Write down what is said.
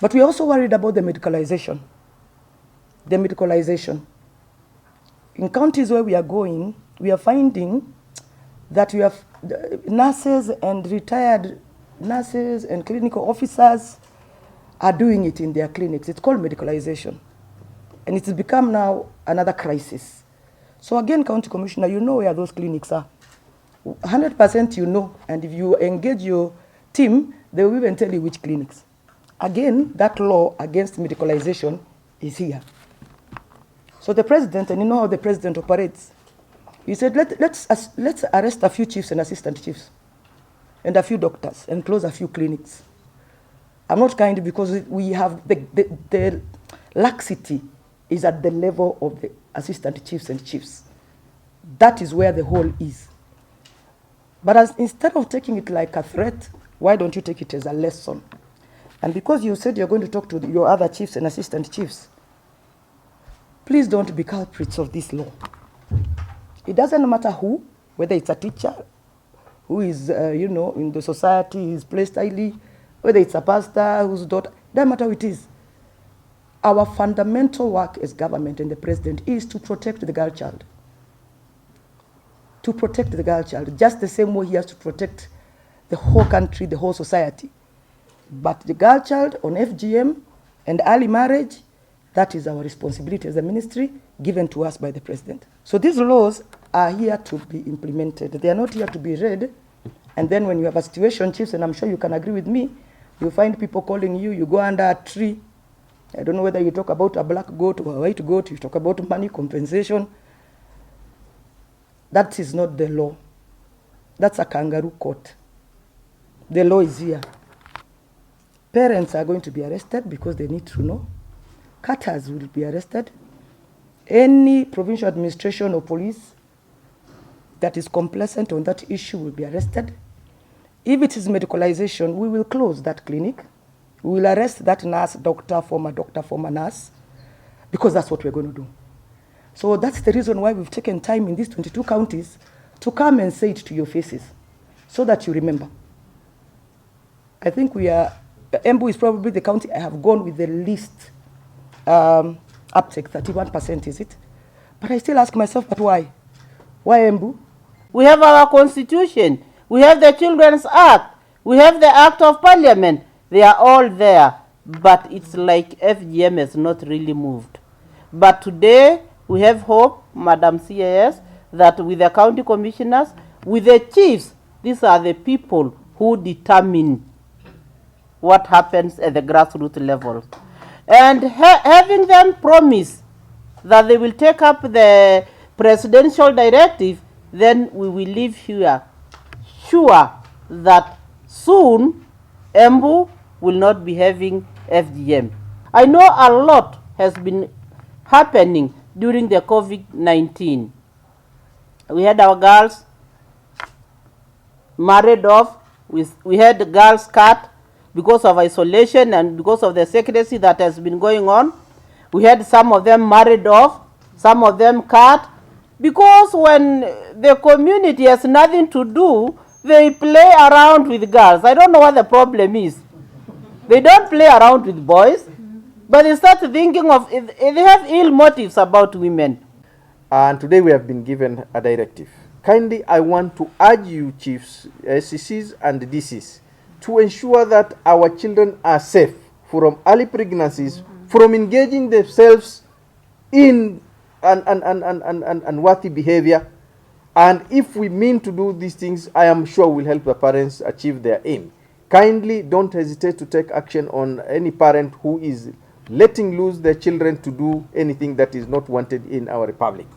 But we're also worried about the medicalization. The medicalization. In counties where we are going, we are finding that we have nurses and retired nurses and clinical officers are doing it in their clinics. It's called medicalization. And it's become now another crisis. So again, County Commissioner, you know where those clinics are. 100% you know. And if you engage your team, they will even tell you which clinics. Again, that law against medicalization is here. So the president, and you know how the president operates, he said, let's arrest a few chiefs and assistant chiefs and a few doctors and close a few clinics. I'm not kind because we have the laxity is at the level of the assistant chiefs and chiefs. That is where the hole is. But instead of taking it like a threat, why don't you take it as a lesson? And because you said you're going to talk to your other chiefs and assistant chiefs, please don't be culprits of this law. It doesn't matter who, whether it's a teacher, who is, in the society, is placed highly, whether it's a pastor whose daughter, doesn't matter who it is. Our fundamental work as government and the president is to protect the girl child. To protect the girl child, just the same way he has to protect the whole country, the whole society. But the girl child on FGM and early marriage, that is our responsibility as a ministry given to us by the president. So these laws are here to be implemented. They are not here to be read. And then when you have a situation, chiefs, and I'm sure you can agree with me, you find people calling you, you go under a tree. I don't know whether you talk about a black goat or a white goat, you talk about money compensation. That is not the law. That's a kangaroo court. The law is here. Parents are going to be arrested because they need to know. Cutters will be arrested. Any provincial administration or police that is complacent on that issue will be arrested. If it is medicalization, we will close that clinic. We will arrest that nurse, doctor, former nurse, because that's what we're going to do. So that's the reason why we've taken time in these 22 counties to come and say it to your faces so that you remember. I think Embu is probably the county I have gone with the least uptake, 31%, is it? But I still ask myself, but why? Why Embu? We have our constitution. We have the Children's Act. We have the Act of Parliament. They are all there. But it's like FGM has not really moved. But today, we have hope, Madam CAS, that with the county commissioners, with the chiefs, these are the people who determine what happens at the grassroots level. And having them promise that they will take up the presidential directive, then we will live here sure that soon Embu will not be having FGM. I know a lot has been happening during the COVID-19. We had our girls married off. We had girls cut because of isolation and because of the secrecy that has been going on. We had some of them married off, some of them cut, because when the community has nothing to do, they play around with girls. I don't know what the problem is. They don't play around with boys, but they start thinking of, they have ill motives about women. And today we have been given a directive. Kindly, I want to urge you, chiefs, SCCs and DCs, to ensure that our children are safe from early pregnancies, from engaging themselves in unworthy behavior. And if we mean to do these things, I am sure we'll help the parents achieve their aim. Kindly don't hesitate to take action on any parent who is letting loose their children to do anything that is not wanted in our republic.